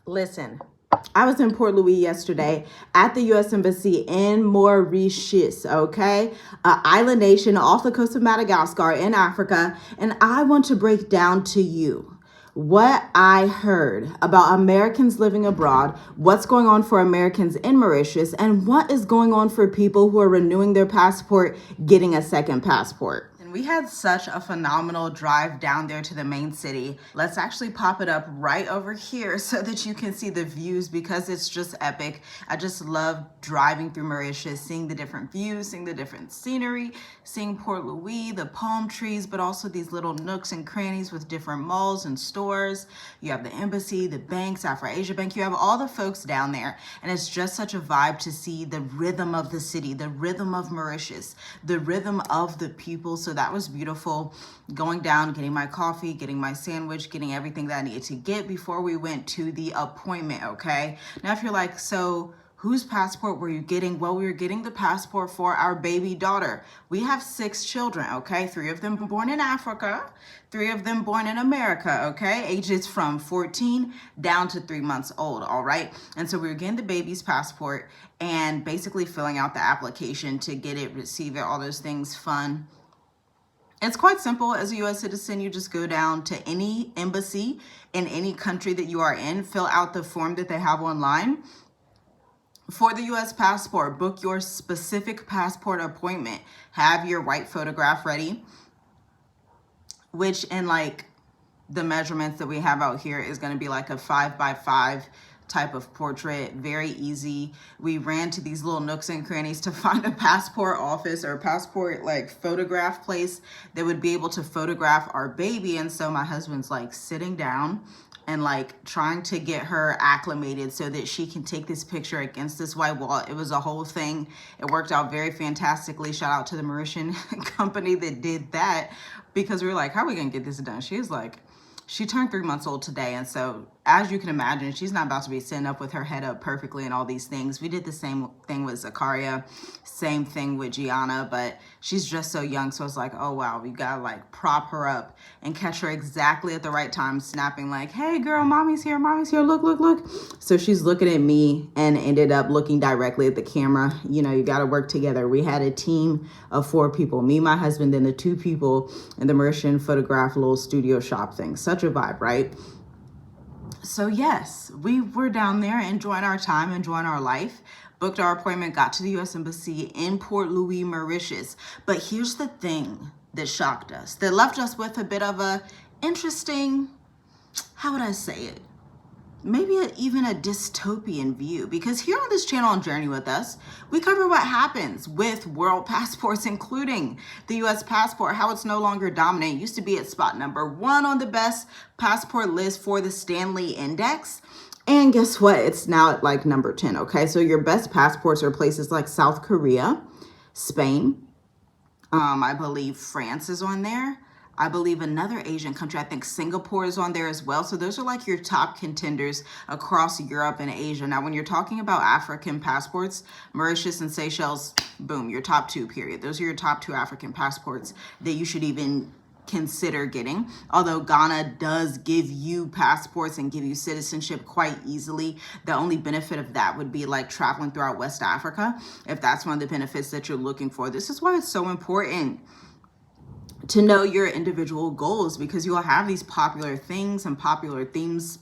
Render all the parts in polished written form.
Listen, I was in Port Louis yesterday at the U.S. Embassy in Mauritius, okay? An island nation off the coast of Madagascar in Africa. And I want to break down to you what I heard about Americans living abroad, what's going on for Americans in Mauritius, and what is going on for people who are renewing their passport, getting a second passport. And we had such a phenomenal drive down there to the main city. Let's actually pop it up right over here so that you can see the views, because it's just epic. I just love driving through Mauritius, seeing the different views, seeing the different scenery, seeing Port Louis, the palm trees, but also these little nooks and crannies with different malls and stores. You have the embassy, the banks, Afro-Asia Bank, you have all the folks down there. And it's just such a vibe to see the rhythm of the city, the rhythm of Mauritius, the rhythm of the people. So that was beautiful. Going down, getting my coffee, getting my sandwich, getting everything that I needed to get before we went to the appointment, okay? Now, if you're like, so whose passport were you getting? Well, we were getting the passport for our baby daughter. We have 6 children, okay? 3 of them born in Africa, 3 of them born in America, okay? Ages from 14 down to 3 months old, all right? And so we were getting the baby's passport and basically filling out the application to get it, receive it, all those things, fun. It's quite simple. As a U.S. citizen, you just go down to any embassy in any country that you are in, fill out the form that they have online. For the U.S. passport, book your specific passport appointment. Have your white photograph ready, which in like the measurements that we have out here is going to be like a 5x5 type of portrait. Very easy. We ran to these little nooks and crannies to find a passport office or passport like photograph place that would be able to photograph our baby. And so my husband's like sitting down and like trying to get her acclimated so that she can take this picture against this white wall. It was a whole thing. It worked out very fantastically. Shout out to the Mauritian company that did that, because we were like, how are we gonna get this done? She was like, she turned 3 months old today. And so as you can imagine, she's not about to be sitting up with her head up perfectly and all these things. We did the same thing with Zakaria, same thing with Gianna, but she's just so young. So it's like, oh wow, we gotta like prop her up and catch her exactly at the right time, snapping like, hey girl, mommy's here, look, look, look. So she's looking at me and ended up looking directly at the camera. You know, you gotta work together. We had a team of 4 people, me, my husband, and the 2 people in the Mauritian photograph little studio shop thing. Such a vibe, right? So yes, we were down there enjoying our time, enjoying our life, booked our appointment, got to the U.S. Embassy in Port Louis, Mauritius. But here's the thing that shocked us, that left us with a bit of a interesting, how would I say it? Maybe even a dystopian view, because here on this channel on Journey With Us, we cover what happens with world passports, including the U.S. passport, how it's no longer dominant. It used to be at spot number 1 on the best passport list for the Stanley Index. And guess what? It's now at like number 10, okay? So your best passports are places like South Korea, Spain, I believe France is on there. I believe another Asian country, I think Singapore is on there as well. So those are like your top contenders across Europe and Asia. Now, when you're talking about African passports, Mauritius and Seychelles, boom, your top 2, period. Those are your top 2 African passports that you should even consider getting. Although Ghana does give you passports and give you citizenship quite easily. The only benefit of that would be like traveling throughout West Africa, if that's one of the benefits that you're looking for. This is why it's so important to know your individual goals, because you will have these popular things and popular themes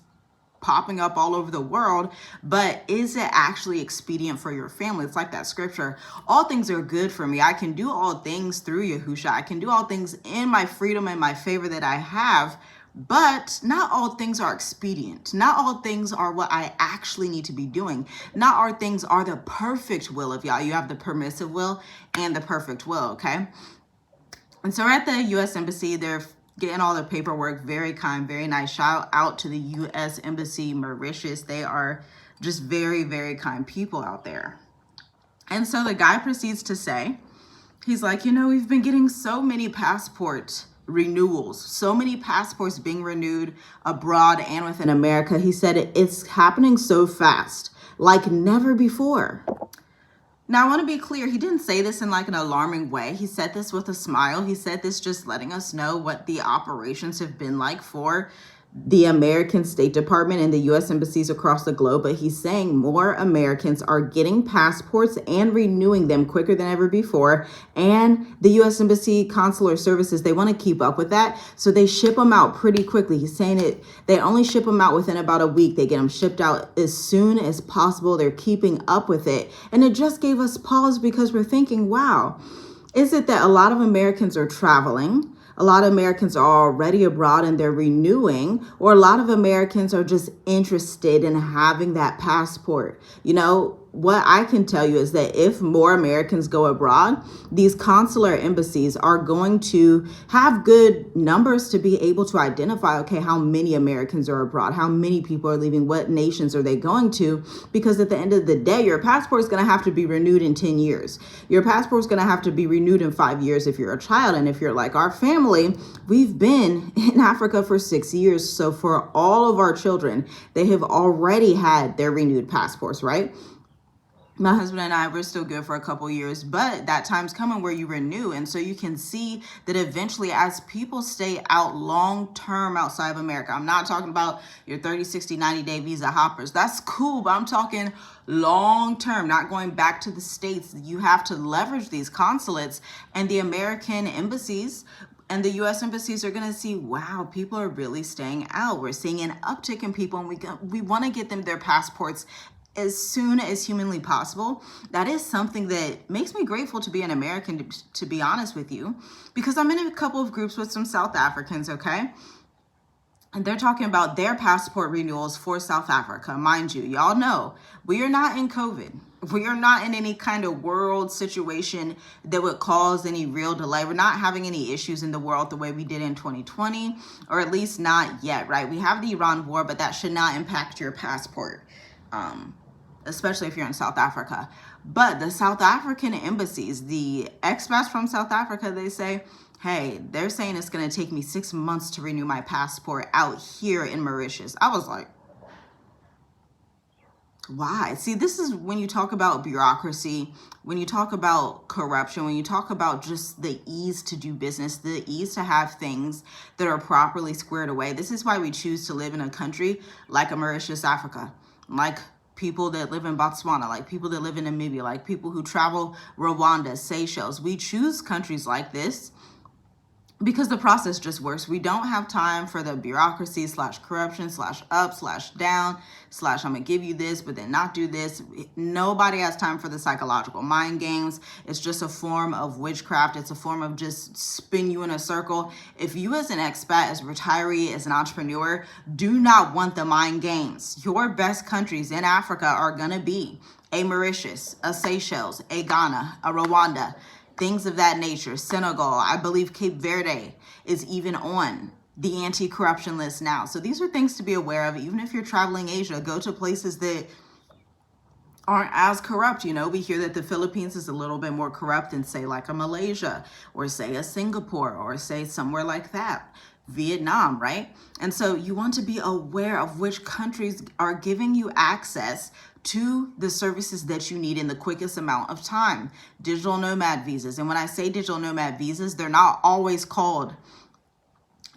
popping up all over the world, but is it actually expedient for your family? It's like that scripture, all things are good for me. I can do all things through Yahusha. I can do all things in my freedom and my favor that I have, but not all things are expedient. Not all things are what I actually need to be doing. Not all things are the perfect will of Yah. You have the permissive will and the perfect will, okay? And so we're at the U.S. Embassy. They're getting all the paperwork. Very kind, very nice. Shout out to the U.S. Embassy Mauritius. They are just very, very kind people out there. And so the guy proceeds to say, he's like, you know, we've been getting so many passport renewals, so many passports being renewed abroad and within America. He said it's happening so fast, like never before. Now, I want to be clear. He didn't say this in like an alarming way. He said this with a smile. He said this just letting us know what the operations have been like for the American State Department and the U.S. embassies across the globe, but he's saying more Americans are getting passports and renewing them quicker than ever before. And the U.S. Embassy Consular Services, they want to keep up with that, so they ship them out pretty quickly. He's saying they only ship them out within about a week. They get them shipped out as soon as possible. They're keeping up with it. And it just gave us pause because we're thinking, wow, is it that a lot of Americans are traveling? A lot of Americans are already abroad and they're renewing, or a lot of Americans are just interested in having that passport. You know, what I can tell you is that if more Americans go abroad, these consular embassies are going to have good numbers to be able to identify, okay, how many Americans are abroad, how many people are leaving, what nations are they going to? Because at the end of the day, your passport is going to have to be renewed in 10 years. Your passport is going to have to be renewed in 5 years if you're a child. And if you're like our family, we've been in Africa for 6 years. So for all of our children, they have already had their renewed passports, right? My husband and I, we're still good for a couple years, but that time's coming where you renew. And so you can see that eventually as people stay out long term outside of America, I'm not talking about your 30, 60, 90-day visa hoppers. That's cool, but I'm talking long term, not going back to the States. You have to leverage these consulates, and the American embassies and the U.S. embassies are going to see, wow, people are really staying out. We're seeing an uptick in people, and we want to get them their passports as soon as humanly possible. That is something that makes me grateful to be an American, to be honest with you, because I'm in a couple of groups with some South Africans, okay? And they're talking about their passport renewals for South Africa. Mind you, y'all know, we are not in COVID. We are not in any kind of world situation that would cause any real delay. We're not having any issues in the world the way we did in 2020, or at least not yet, right? We have the Iran war, but that should not impact your passport. Especially if you're in South Africa. But the South African embassies, the expats from South Africa, they say, hey, they're saying it's going to take me 6 months to renew my passport out here in Mauritius. I was like, why? See, this is when you talk about bureaucracy, when you talk about corruption, when you talk about just the ease to do business, the ease to have things that are properly squared away. This is why we choose to live in a country like a Mauritius, Africa, like people that live in Botswana, like people that live in Namibia, like people who travel Rwanda, Seychelles. We choose countries like this because the process just works. We don't have time for the bureaucracy / corruption / up / down / I'm gonna give you this but then not do this. Nobody has time for the psychological mind games. It's just a form of witchcraft. It's a form of just spin you in a circle. If you as an expat, as a retiree, as an entrepreneur, do not want the mind games, your best countries in Africa are gonna be a Mauritius, a Seychelles, a Ghana, a Rwanda, things of that nature. Senegal, I believe Cape Verde is even on the anti-corruption list now. So these are things to be aware of. Even if you're traveling Asia, go to places that aren't as corrupt. You know, we hear that the Philippines is a little bit more corrupt than say like a Malaysia or say a Singapore or say somewhere like that. Vietnam, right? And so you want to be aware of which countries are giving you access to the services that you need in the quickest amount of time. Digital nomad visas. And when I say digital nomad visas, they're not always called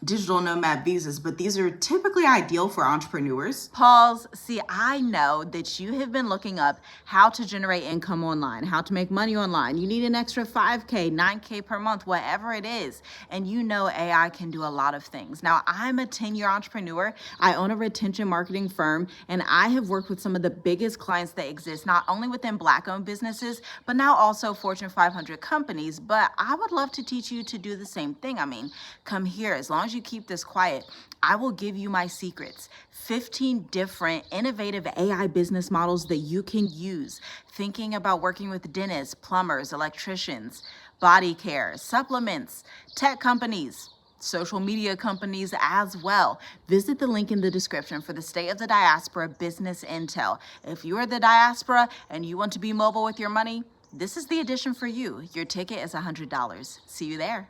digital nomad visas, but these are typically ideal for entrepreneurs. Pause. See, I know that you have been looking up how to generate income online, how to make money online. You need an extra 5K, 9K per month, whatever it is. And you know AI can do a lot of things. Now, I'm a 10-year entrepreneur. I own a retention marketing firm, and I have worked with some of the biggest clients that exist, not only within Black-owned businesses, but now also Fortune 500 companies. But I would love to teach you to do the same thing. I mean, come here. As long as you keep this quiet, I will give you my secrets. 15 different innovative AI business models that you can use. Thinking about working with dentists, plumbers, electricians, body care, supplements, tech companies, social media companies as well. Visit the link in the description for the State of the Diaspora Business Intel. If you are the diaspora and you want to be mobile with your money, this is the edition for you. Your ticket is $100. See you there.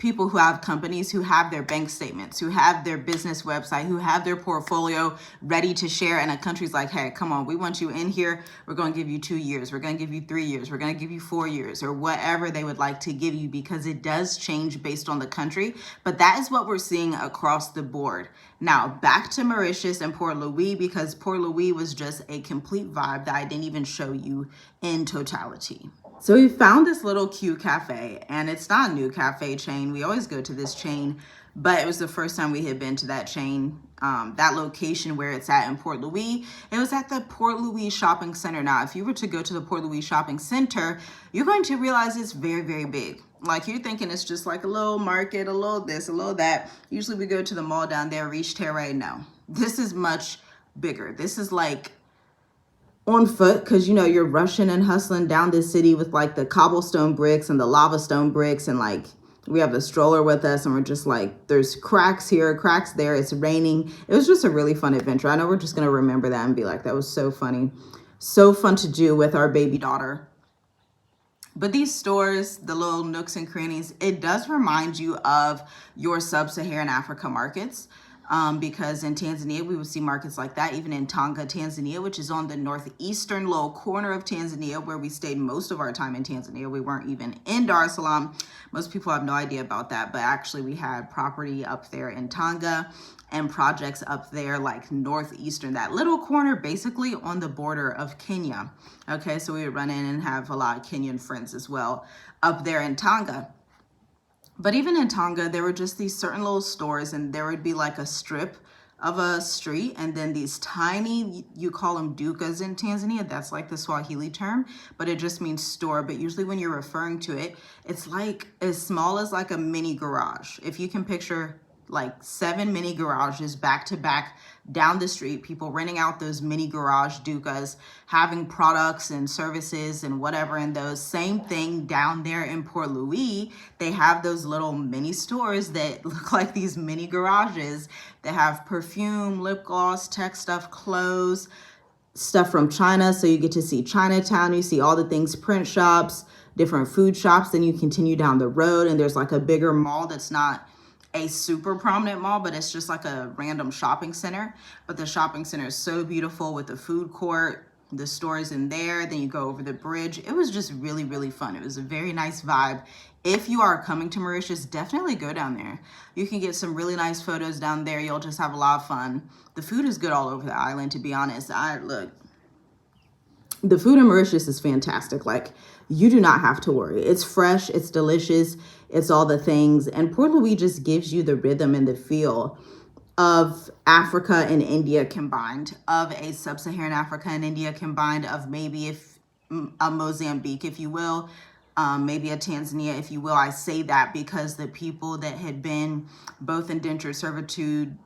people who have companies, who have their bank statements, who have their business website, who have their portfolio ready to share. And a country's like, hey, come on, we want you in here. We're going to give you 2 years. We're going to give you 3 years. We're going to give you 4 years, or whatever they would like to give you, because it does change based on the country. But that is what we're seeing across the board. Now, back to Mauritius and Port Louis, because Port Louis was just a complete vibe that I didn't even show you in totality. So we found this little cute cafe, and it's not a new cafe chain. We always go to this chain, but it was the first time we had been to that chain, that location where it's at in Port Louis. It was at the Port Louis Shopping Center. Now, if you were to go to the Port Louis Shopping Center, you're going to realize it's very, very big. Like, you're thinking it's just like a little market, a little this, a little that. Usually we go to the mall down there, Riche Terre. No, this is much bigger. This is like on foot, because you know you're rushing and hustling down this city with like the cobblestone bricks and the lava stone bricks, and like we have the stroller with us, and we're just like, there's cracks here, cracks there, it's raining. It was just a really fun adventure. I know we're just gonna remember that and be like, that was so funny, so fun to do with our baby daughter. But these stores, the little nooks and crannies, it does remind you of your sub-Saharan Africa markets. Because in Tanzania, we would see markets like that, even in Tanga, Tanzania, which is on the northeastern little corner of Tanzania, where we stayed most of our time in Tanzania. We weren't even in Dar es Salaam. Most people have no idea about that, but actually we had property up there in Tanga and projects up there like northeastern, that little corner basically on the border of Kenya. Okay, so we would run in and have a lot of Kenyan friends as well up there in Tanga. But even in Tonga, there were just these certain little stores, and there would be like a strip of a street, and then these tiny, you call them dukas in Tanzania. That's like the Swahili term, but it just means store. But usually when you're referring to it, it's like as small as like a mini garage. If you can picture like 7 mini garages back to back down the street, people renting out those mini garage dukas, having products and services and whatever in those. Same thing down there in Port Louis. They have those little mini stores that look like these mini garages that have perfume, lip gloss, tech stuff, clothes, stuff from China. So you get to see Chinatown, you see all the things, print shops, different food shops. Then you continue down the road and there's like a bigger mall that's not a super prominent mall, but it's just like a random shopping center. But the shopping center is so beautiful with the food court, the stores in there. Then you go over the bridge. It was just really, really fun. It was a very nice vibe. If you are coming to Mauritius, definitely go down there. You can get some really nice photos down there. You'll just have a lot of fun. The food is good all over the island, to be honest. The food in Mauritius is fantastic. Like, you do not have to worry. It's fresh, it's delicious, it's all the things. And Port Louis just gives you the rhythm and the feel of Africa and India combined, of a sub-Saharan Africa and India combined, of maybe a Mozambique, if you will, maybe a Tanzania, if you will. I say that because the people that had been both indentured servitude,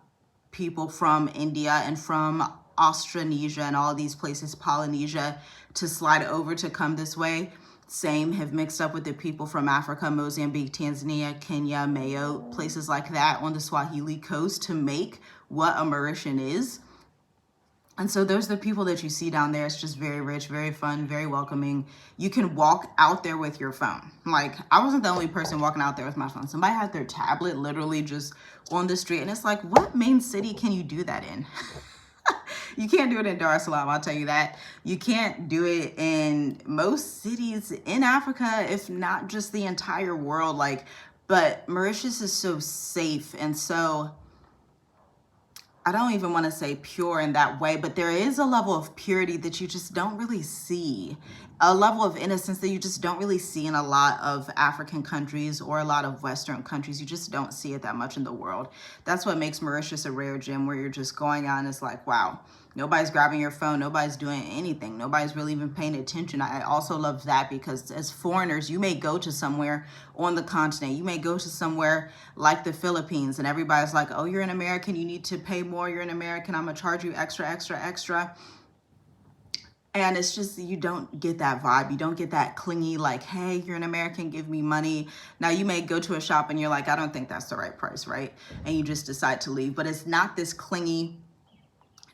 people from India and from Austronesia and all these places, Polynesia, to slide over to come this way, same, have mixed up with the people from Africa, Mozambique, Tanzania, Kenya, Mayo, places like that on the Swahili coast to make what a Mauritian is. And so those are the people that you see down there. It's just very rich, very fun, very welcoming. You can walk out there with your phone. Like, I wasn't the only person walking out there with my phone. Somebody had their tablet literally just on the street. And it's like, what main city can you do that in? You can't do it in Dar es Salaam, I'll tell you that. You can't do it in most cities in Africa, if not just the entire world. Like, but Mauritius is so safe and so, I don't even want to say pure in that way, but there is a level of purity that you just don't really see. A level of innocence that you just don't really see in a lot of African countries or a lot of Western countries. You just don't see it that much in the world. That's what makes Mauritius a rare gem, where you're just going on. It's like, wow, nobody's grabbing your phone. Nobody's doing anything. Nobody's really even paying attention. I also love that, because as foreigners, you may go to somewhere on the continent. You may go to somewhere like the Philippines, and everybody's like, oh, you're an American, you need to pay more. You're an American, I'm gonna charge you extra, extra, extra. And it's just, you don't get that vibe. You don't get that clingy, like, hey, you're an American, give me money. Now, you may go to a shop and you're like, I don't think that's the right price, right? And you just decide to leave. But it's not this clingy,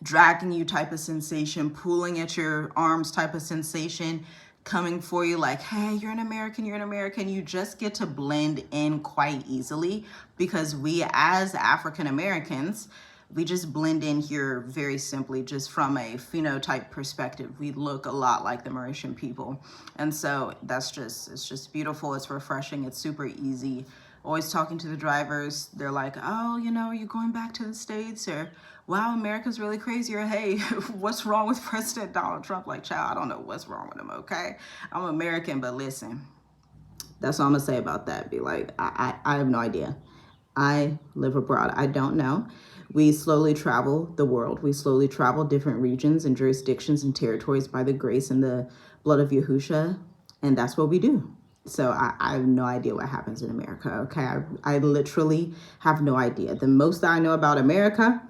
dragging you type of sensation, pulling at your arms type of sensation. coming for you like, hey, you're an American, you just get to blend in quite easily because we as African Americans, we just blend in here very simply, just from a phenotype perspective. We look a lot like the Mauritian people. And so it's just beautiful. It's refreshing. It's super easy. Always talking to the drivers. They're like, oh, are you going back to the States? Or, wow, America's really crazy. Or, hey, what's wrong with President Donald Trump? Like, child, I don't know what's wrong with him, okay? I'm American, but listen, that's all I'm gonna say about that. Be like, I have no idea. I live abroad. I don't know. We slowly travel the world. We slowly travel different regions and jurisdictions and territories by the grace and the blood of Yahusha. And that's what we do. So I have no idea what happens in America, okay? I literally have no idea. The most that I know about America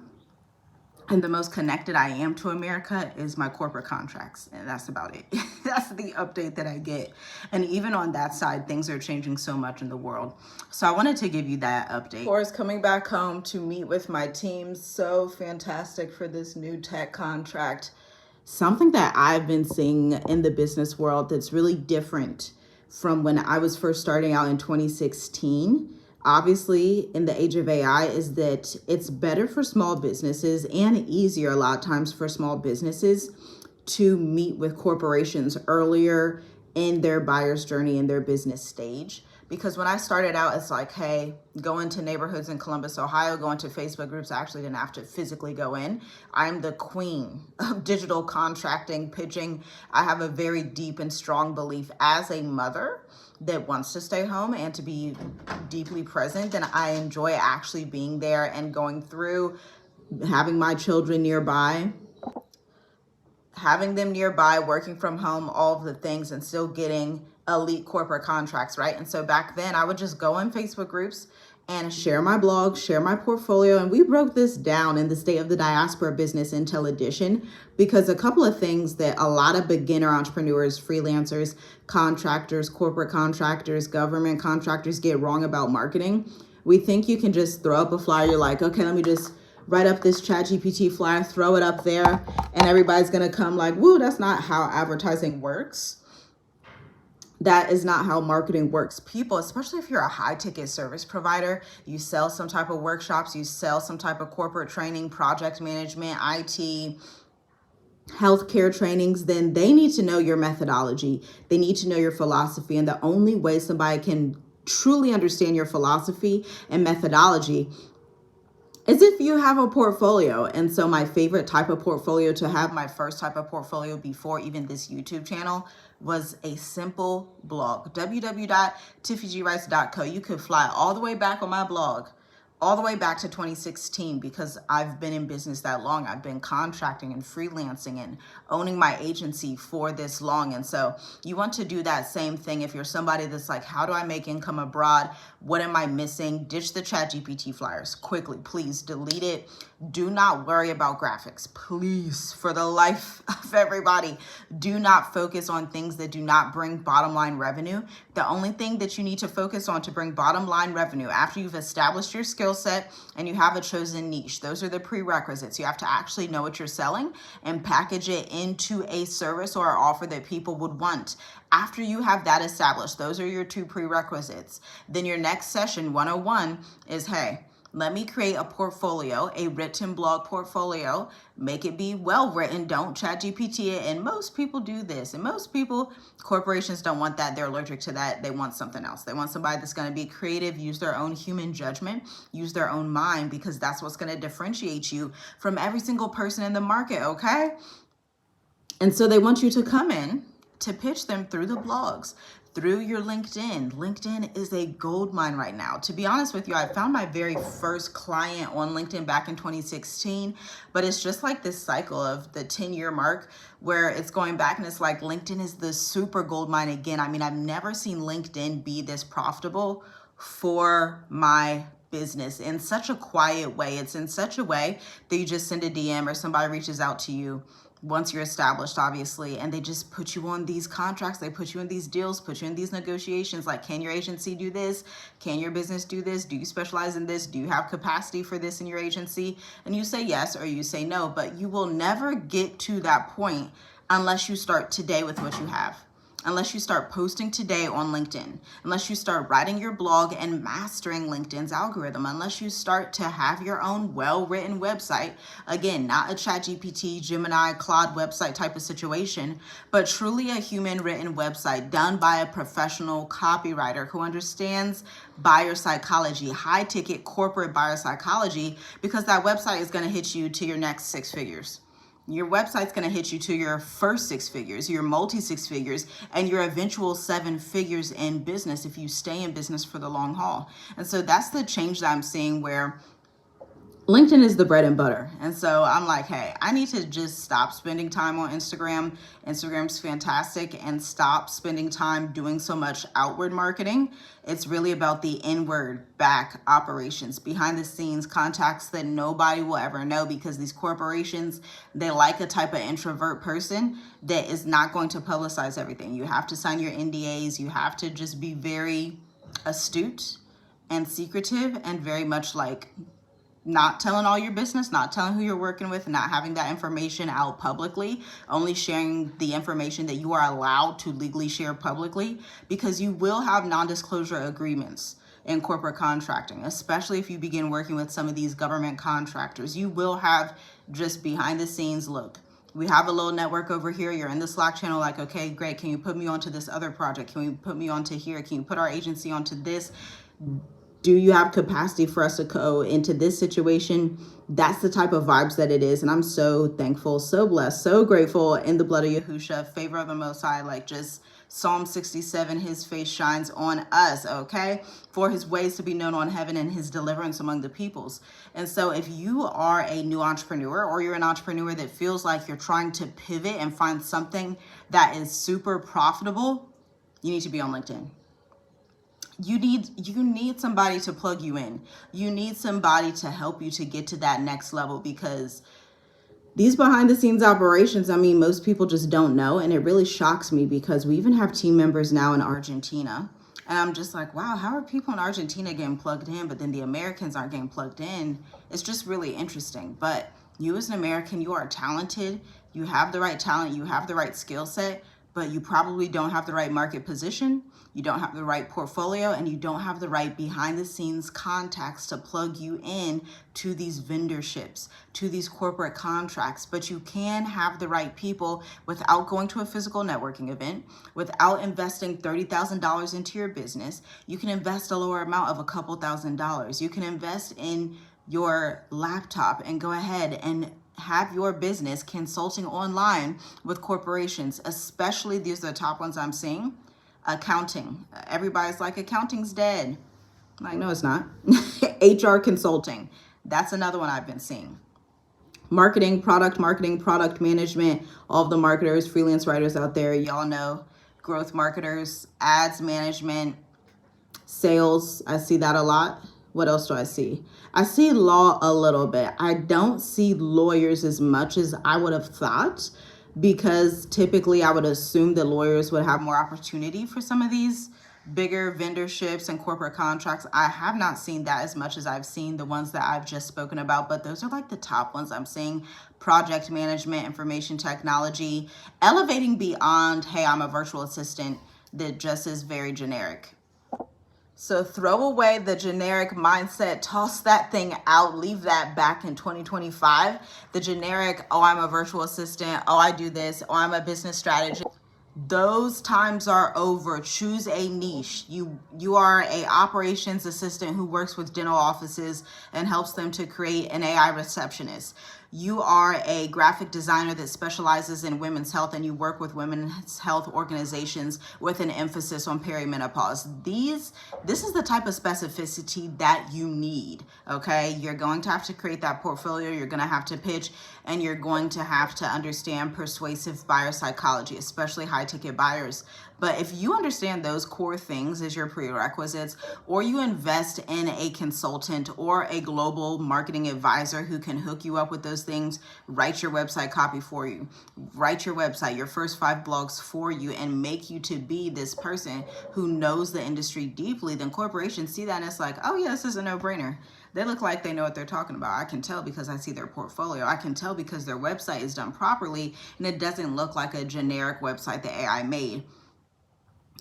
and the most connected I am to America is my corporate contracts. And that's about it. That's the update that I get. And even on that side, things are changing so much in the world. So I wanted to give you that update. Of course, coming back home to meet with my team. So fantastic for this new tech contract. Something that I've been seeing in the business world that's really different from when I was first starting out in 2016. Obviously, in the age of AI, is that it's better for small businesses and easier a lot of times for small businesses to meet with corporations earlier in their buyer's journey, in their business stage. Because when I started out, it's like, hey, go into neighborhoods in Columbus, Ohio, go into Facebook groups. I actually didn't have to physically go in. I'm the queen of digital contracting, pitching. I have a very deep and strong belief as a mother that wants to stay home and to be deeply present. And I enjoy actually being there and going through, having my children nearby, having them nearby, working from home, all of the things, and still getting elite corporate contracts, right? And so back then I would just go in Facebook groups and share my blog, share my portfolio. And we broke this down in the State of the Diaspora Business Intel Edition, because a couple of things that a lot of beginner entrepreneurs, freelancers, contractors, corporate contractors, government contractors get wrong about marketing. We think you can just throw up a flyer. You're like, okay, let me just write up this ChatGPT flyer, throw it up there, and everybody's going to come like, woo, that's not how advertising works. That is not how marketing works. People, especially if you're a high ticket service provider, you sell some type of workshops, you sell some type of corporate training, project management, IT, healthcare trainings, then they need to know your methodology. They need to know your philosophy. And the only way somebody can truly understand your philosophy and methodology is if you have a portfolio. And so my favorite type of portfolio to have, my first type of portfolio before even this YouTube channel, was a simple blog, www.tiffygrice.co. You could fly all the way back on my blog, all the way back to 2016, because I've been in business that long. I've been contracting and freelancing and owning my agency for this long. And so you want to do that same thing. If you're somebody that's like, how do I make income abroad? What am I missing? Ditch the ChatGPT flyers quickly. Please delete it. Do not worry about graphics. Please, for the life of everybody, do not focus on things that do not bring bottom line revenue. The only thing that you need to focus on to bring bottom line revenue after you've established your skill set and you have a chosen niche, those are the prerequisites. You have to actually know what you're selling and package it into a service or an offer that people would want. After you have that established, those are your two prerequisites. Then your next session, 101, is, hey, let me create a portfolio, a written blog portfolio, make it be well written, don't ChatGPT it. And most people do this. And most people, corporations don't want that. They're allergic to that. They want something else. They want somebody that's going to be creative, use their own human judgment, use their own mind, because that's what's going to differentiate you from every single person in the market, okay? And so they want you to come in to pitch them through the blogs, through your LinkedIn. LinkedIn is a gold mine right now. To be honest with you, I found my very first client on LinkedIn back in 2016, but it's just like this cycle of the 10-year mark where it's going back and it's like LinkedIn is the super gold mine again. I mean, I've never seen LinkedIn be this profitable for my business in such a quiet way. It's in such a way that you just send a DM or somebody reaches out to you once you're established, obviously, and they just put you on these contracts, they put you in these deals, put you in these negotiations, like, can your agency do this? Can your business do this? Do you specialize in this? Do you have capacity for this in your agency? And you say yes or you say no, but you will never get to that point unless you start today with what you have. unless you start posting today on LinkedIn, unless you start writing your blog and mastering LinkedIn's algorithm, unless you start to have your own well-written website, again, not a ChatGPT, Gemini, Claude website type of situation, but truly a human-written website done by a professional copywriter who understands buyer psychology, high-ticket corporate buyer psychology, because that website is going to hit you to your next 6 figures. Your website's going to hit you to your first 6 figures, your multi 6 figures, and your eventual 7 figures in business if you stay in business for the long haul. And so that's the change that I'm seeing, where LinkedIn is the bread and butter. And so I'm like, hey, I need to just stop spending time on Instagram. Instagram's fantastic, and stop spending time doing so much outward marketing. It's really about the inward back operations, behind the scenes contacts that nobody will ever know, because these corporations, they like a type of introvert person that is not going to publicize everything. You have to sign your NDAs. You have to just be very astute and secretive, and very much like not telling all your business, not telling who you're working with, not having that information out publicly, only sharing the information that you are allowed to legally share publicly, because you will have non-disclosure agreements in corporate contracting, especially if you begin working with some of these government contractors. You will have just behind the scenes, look, we have a little network over here. You're in the Slack channel, like, okay, great. Can you put me onto this other project? Can you put me onto here? Can you put our agency onto this? Do you have capacity for us to go into this situation? That's the type of vibes that it is. And I'm so thankful, so blessed, so grateful, in the blood of Yahusha, favor of the Most High, like just Psalm 67, his face shines on us, okay? For his ways to be known on heaven, and his deliverance among the peoples. And so if you are a new entrepreneur, or you're an entrepreneur that feels like you're trying to pivot and find something that is super profitable, you need to be on LinkedIn. You need somebody to plug you in. You need somebody to help you to get to that next level, because these behind the scenes operations, I mean, most people just don't know. And it really shocks me, because we even have team members now in Argentina. And I'm just like, wow, how are people in Argentina getting plugged in, but then the Americans aren't getting plugged in? It's just really interesting. But you as an American, you are talented. You have the right talent. You have the right skill set, but you probably don't have the right market position. You don't have the right portfolio, and you don't have the right behind the scenes contacts to plug you in to these vendorships, to these corporate contracts. But you can have the right people without going to a physical networking event, without investing $30,000 into your business. You can invest a lower amount of a couple $1,000s. You can invest in your laptop and go ahead and have your business consulting online with corporations, especially these are the top ones I'm seeing. Accounting. Everybody's like, accounting's dead. I'm like, no, it's not. HR consulting. That's another one I've been seeing. Marketing, product management. All of the marketers, freelance writers out there, y'all know. Growth marketers, ads management, sales. I see that a lot. What else do I see? I see law a little bit. I don't see lawyers as much as I would have thought, because typically I would assume that lawyers would have more opportunity for some of these bigger vendorships and corporate contracts. I have not seen that as much as I've seen the ones that I've just spoken about, but those are like the top ones I'm seeing. Project management, information technology, elevating beyond, hey, I'm a virtual assistant, that just is very generic. So throw away the generic mindset, toss that thing out, leave that back in 2025. The generic, oh, I'm a virtual assistant, oh, I do this, oh, I'm a business strategist. Those times are over. Choose a niche. You are a operations assistant who works with dental offices and helps them to create an AI receptionist. You are a graphic designer that specializes in women's health, and you work with women's health organizations with an emphasis on perimenopause. This is the type of specificity that you need, okay? You're going to have to create that portfolio. You're going to have to pitch, and you're going to have to understand persuasive buyer psychology, especially high ticket buyers. But if you understand those core things as your prerequisites, or you invest in a consultant or a global marketing advisor who can hook you up with those things, write your website copy for you, write your website, your first 5 blogs for you, and make you to be this person who knows the industry deeply, then corporations see that and it's like, oh yeah, this is a no-brainer. They look like they know what they're talking about. I can tell because I see their portfolio. I can tell because their website is done properly and it doesn't look like a generic website that AI made.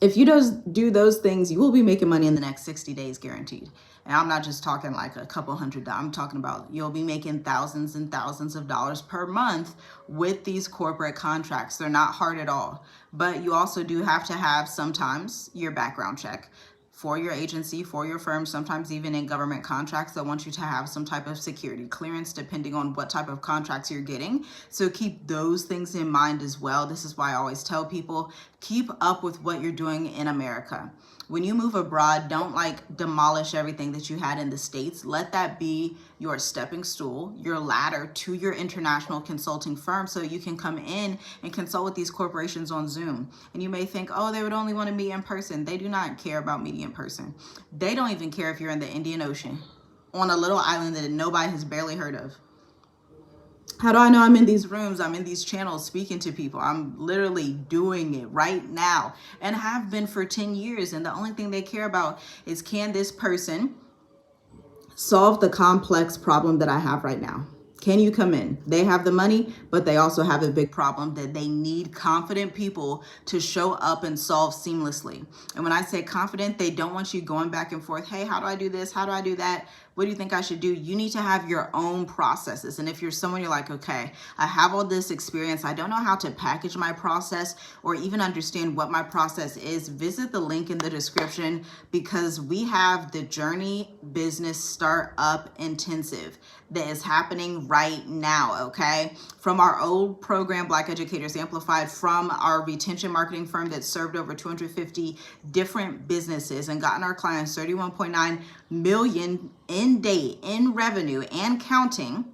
If you do those things, you will be making money in the next 60 days guaranteed. And I'm not just talking like a couple $100. I'm talking about you'll be making thousands and thousands of dollars per month with these corporate contracts. They're not hard at all. But you also do have to have sometimes your background check for your agency, for your firm, sometimes even in government contracts, they want you to have some type of security clearance depending on what type of contracts you're getting. So keep those things in mind as well. This is why I always tell people, keep up with what you're doing in America. When you move abroad, don't like demolish everything that you had in the States. Let that be your stepping stool, your ladder to your international consulting firm, so you can come in and consult with these corporations on Zoom. And you may think, oh, they would only want to meet in person. They do not care about meeting in person. They don't even care if you're in the Indian Ocean on a little island that nobody has barely heard of. How do I know I'm in these rooms? I'm in these channels speaking to people. I'm literally doing it right now and have been for 10 years. And the only thing they care about is, can this person solve the complex problem that I have right now? Can you come in? They have the money, but they also have a big problem that they need confident people to show up and solve seamlessly. And when I say confident, they don't want you going back and forth. Hey, how do I do this? How do I do that? What do you think I should do? You need to have your own processes. And if you're someone, you're like, okay, I have all this experience, I don't know how to package my process or even understand what my process is, visit the link in the description, because we have the Journey Business Startup Intensive that is happening right now, okay? From our old program, Black Educators Amplified, from our retention marketing firm that served over 250 different businesses and gotten our clients 31.9 million in revenue and counting.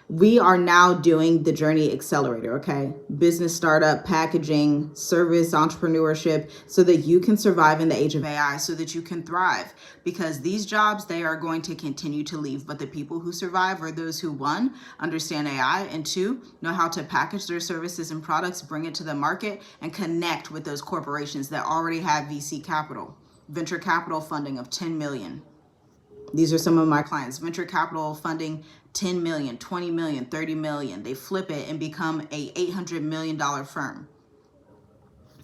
We are now doing the Journey Accelerator, okay? Business startup, packaging, service, entrepreneurship, so that you can survive in the age of AI, so that you can thrive. Because these jobs, they are going to continue to leave. But the people who survive are those who, one, understand AI, and two, know how to package their services and products, bring it to the market, and connect with those corporations that already have VC capital, venture capital funding of 10 million. These are some of my clients. Venture capital funding 10 million, 20 million, 30 million. They flip it and become a $800 million firm,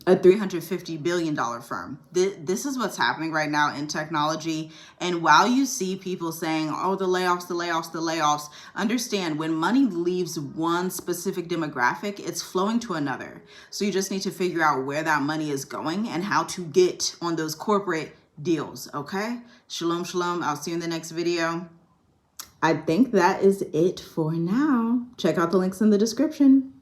a $350 billion firm. This is what's happening right now in technology. And while you see people saying, oh, the layoffs, the layoffs, the layoffs, understand when money leaves one specific demographic, it's flowing to another. So you just need to figure out where that money is going and how to get on those corporate deals, okay? Shalom, shalom. I'll see you in the next video. I think that is it for now. Check out the links in the description.